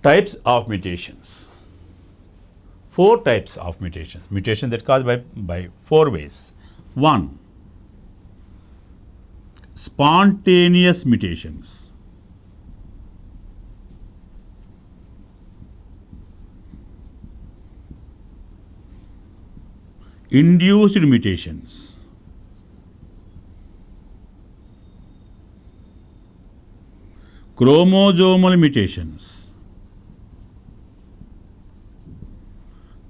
Types of mutations. 4 types of mutations. Mutations that caused by 4 ways. 1. Spontaneous mutations. Induced mutations. Chromosomal mutations.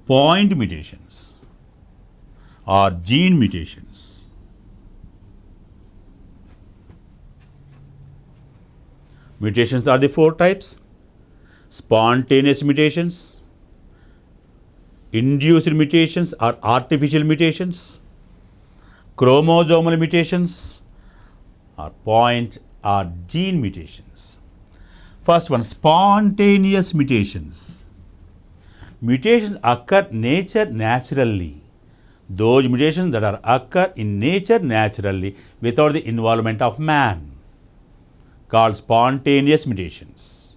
Point mutations or gene mutations. Mutations are the 4 types: spontaneous mutations, induced mutations or artificial mutations, chromosomal mutations, or point or gene mutations. First one, spontaneous mutations. Mutations occur naturally. Those mutations that are occur in nature naturally without the involvement of man, called spontaneous mutations.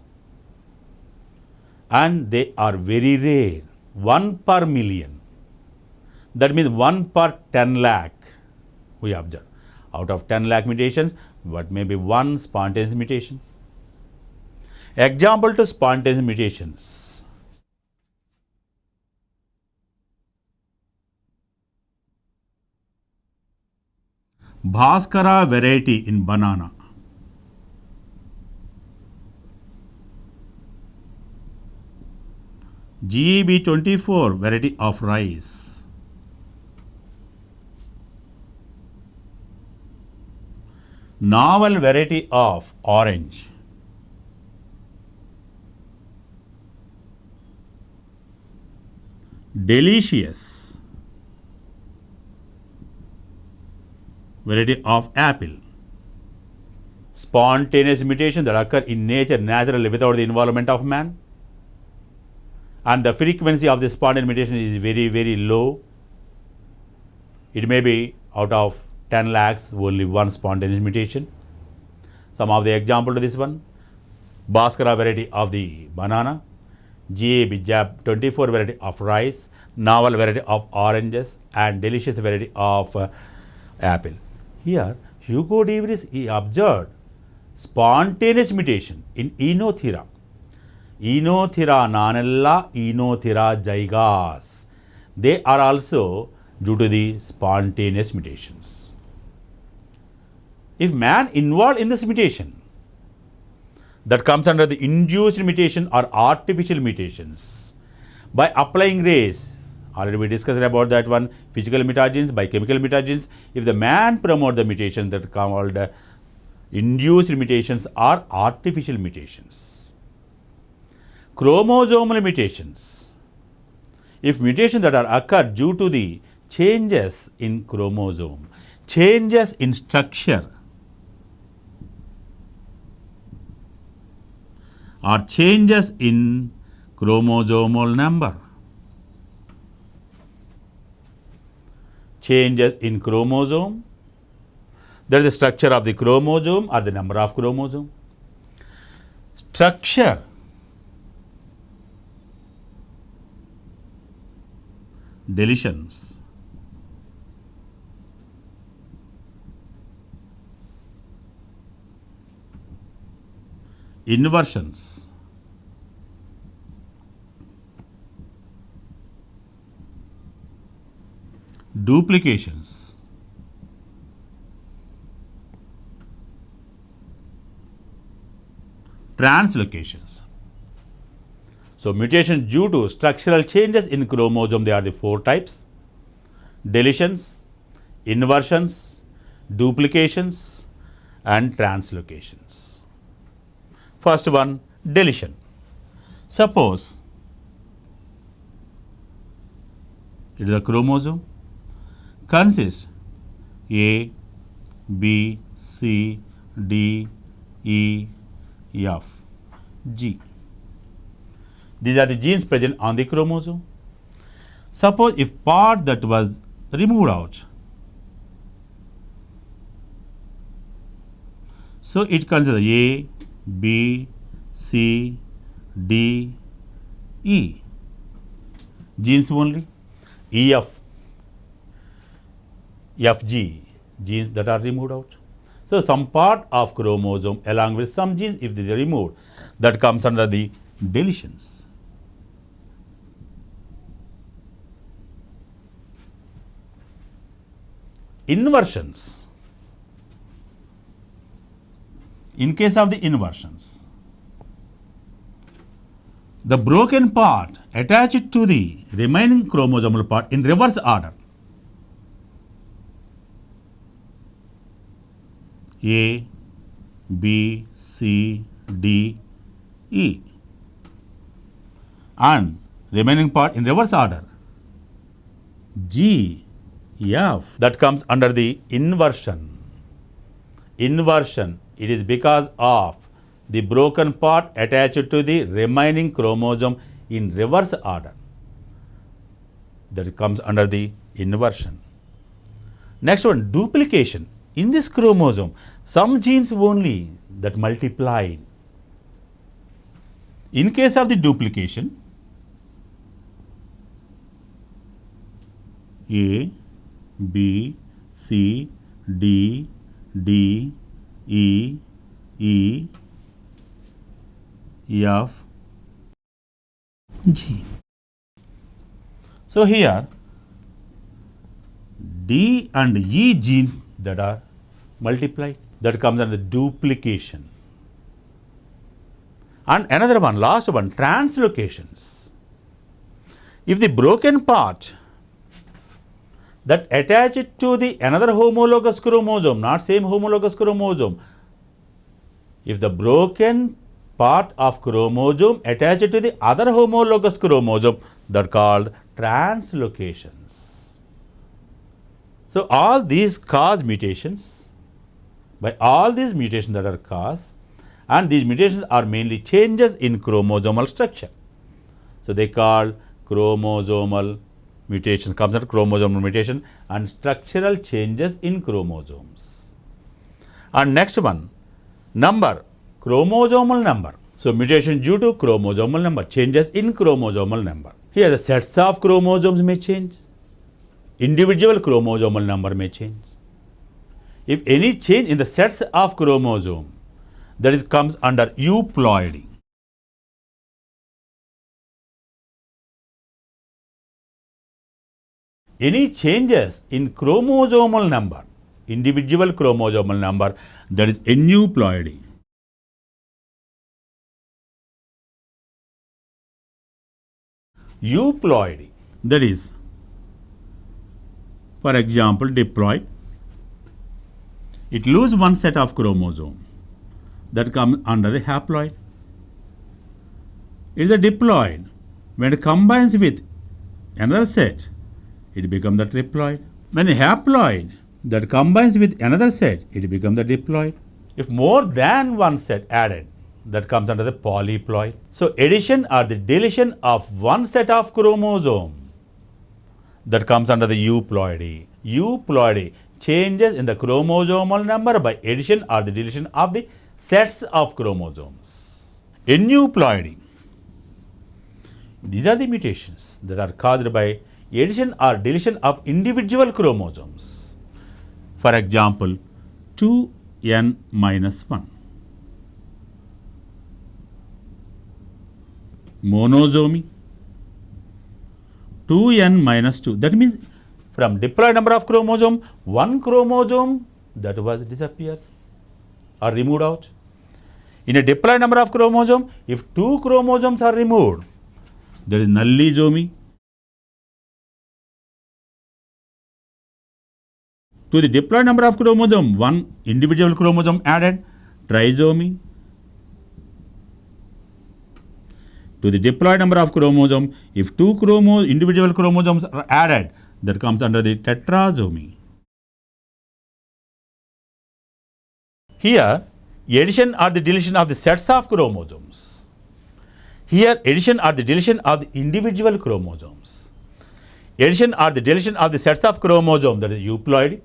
And they are very rare, 1 per million. That means 1 per 10 lakh we observe. Out of 10 lakh mutations, what may be 1 spontaneous mutation. Example to spontaneous mutations. Bhaskara variety in banana. GEB24 variety of rice. Novel variety of orange. Delicious variety of apple. Spontaneous mutations that occur in nature naturally without the involvement of man. And the frequency of the spontaneous mutation is very, very low. It may be out of 10 lakhs, only 1 spontaneous mutation. Some of the example to this one: Bhaskara variety of the banana, GEB24 variety of rice, novel variety of oranges, and delicious variety of apple. Here, Hugo de Vries observed spontaneous mutation in Enothera. Enothera nanella, Enothera zygas. They are also due to the spontaneous mutations. If man involved in this mutation, that comes under the induced mutation or artificial mutations. By applying rays, already we discussed about that one, physical mutagens, biochemical mutagens. If the man promote the mutation, that called induced mutations or artificial mutations. Chromosomal mutations. If mutations that are occur due to the changes in chromosome, changes in structure, or changes in chromosomal number. Changes in chromosome, that is the structure of the chromosome or the number of chromosome. Structure, deletions. Inversions. Duplications. Translocations. So, mutations due to structural changes in chromosome, they are the 4 types: deletions, inversions, duplications, and translocations. First one, deletion. Suppose it is a chromosome, consists A, B, C, D, E, F, G. These are the genes present on the chromosome. Suppose if part that was removed out, so it consists A, B, C, D, E. Genes only. EF, FG, genes that are removed out. So, some part of chromosome along with some genes, if they are removed, that comes under the deletions. Inversions. In case of the inversions, the broken part attached to the remaining chromosomal part in reverse order. A, B, C, D, E, and remaining part in reverse order G, F. That comes under the inversion. Inversion, it is because of the broken part attached to the remaining chromosome in reverse order. That comes under the inversion. Next one, duplication. In this chromosome, some genes only that multiply. In case of the duplication, A, B, C, D, D, E, E, F, G. So, here D and E genes that are multiplied, that comes under duplication. And another one, last one, translocations. If the broken part that attached to the another homologous chromosome, not same homologous chromosome, if the broken part of chromosome attached to the other homologous chromosome, that are called translocations. So, all these cause mutations, by all these mutations that are caused, and these mutations are mainly changes in chromosomal structure. So, they call chromosomal mutations, comes under chromosomal mutation and structural changes in chromosomes. And next one, number, chromosomal number. So, mutation due to chromosomal number, changes in chromosomal number. Here the sets of chromosomes may change, individual chromosomal number may change. If any change in the sets of chromosome, that is comes under euploidy. Any changes in chromosomal number, individual chromosomal number, that is aneuploidy. Euploidy, that is, for example, diploid. It loses one set of chromosome, that comes under the haploid. It is a diploid. When it combines with another set, it becomes the triploid. When a haploid that combines with another set, it becomes the diploid. If more than one set added, that comes under the polyploid. So, addition or the deletion of one set of chromosome, that comes under the euploidy. Euploidy, changes in the chromosomal number by addition or the deletion of the sets of chromosomes. Aneuploidy, these are the mutations that are caused by addition or deletion of individual chromosomes. For example, 2n minus 1. Monosomy, 2n minus 2. That means from diploid number of chromosome, one chromosome that was disappears or removed out. In a diploid number of chromosome, if two chromosomes are removed, there is nullisomy. To the diploid number of chromosome, one individual chromosome added, trisomy. To the diploid number of chromosome, if two individual chromosomes are added, that comes under the tetrasomy. Here, addition or the deletion of the sets of chromosomes. Here, addition or the deletion of the individual chromosomes. Addition or the deletion of the sets of chromosomes, that is euploidy.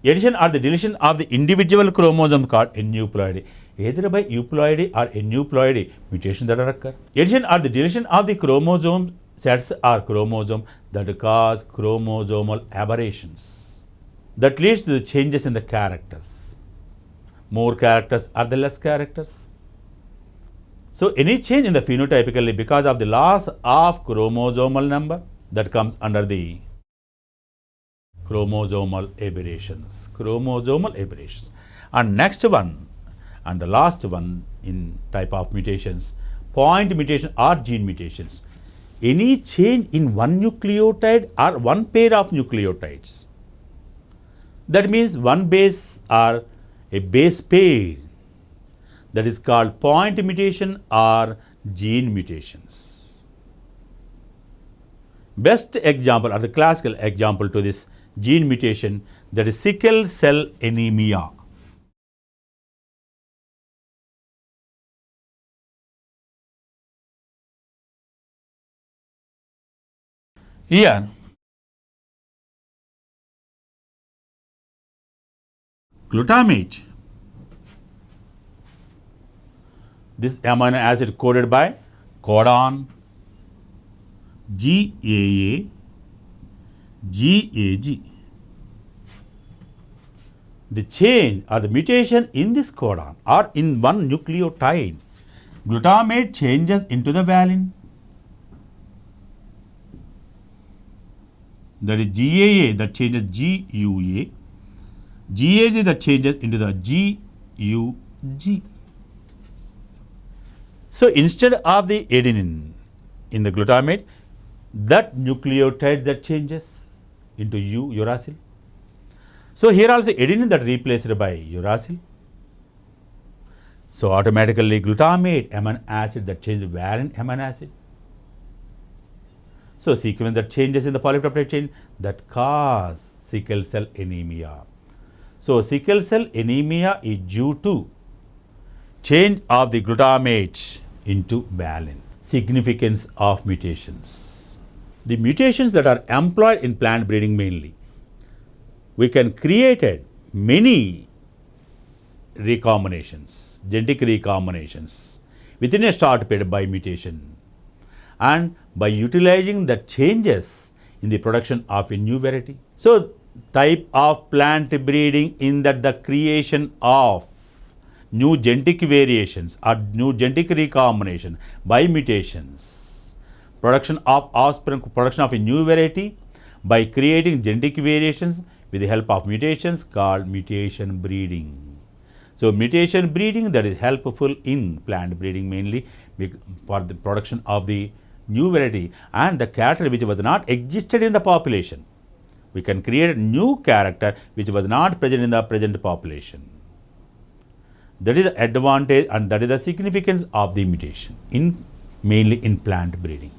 Addition or the deletion of the individual chromosome called aneuploidy. either by euploidy or aneuploidy mutations that occur. Addition or the deletion of the chromosome sets or chromosome that cause chromosomal aberrations that leads to the changes in the characters. More characters or the less characters. So any change in the phenotypically because of the loss of chromosomal number that comes under the chromosomal aberrations. Chromosomal aberrations. And next one and the last one in type of mutations, point mutation or gene mutations. Any change in one nucleotide or one pair of nucleotides. That means one base or a base pair, that is called point mutation or gene mutations. Best example or the classical example to this gene mutation, that is sickle cell anemia. Here glutamate, this amino acid coded by codon GAA, GAG. The change or the mutation in this codon or in one nucleotide, glutamate changes into the valine. That is GAA that changes GUA, GAG that changes into the GUG. So instead of the adenine in the glutamate, that nucleotide that changes into uracil. So here also adenine that replaced by uracil. So automatically glutamate amino acid that changes valine amino acid. So sequence that changes in the polypeptide chain that cause sickle cell anemia. So sickle cell anemia is due to change of the glutamate into valine. Significance of mutations. The mutations that are employed in plant breeding mainly, we can create many recombinations, genetic recombinations within a short period by mutation and by utilizing the changes in the production of a new variety. So type of plant breeding in that the creation of new genetic variations or new genetic recombination by mutations, production of offspring, production of a new variety by creating genetic variations with the help of mutations called mutation breeding. So mutation breeding that is helpful in plant breeding mainly for the production of the new variety and the character which was not existed in the population. We can create a new character which was not present in the present population. That is the advantage and that is the significance of the mutation in mainly in plant breeding.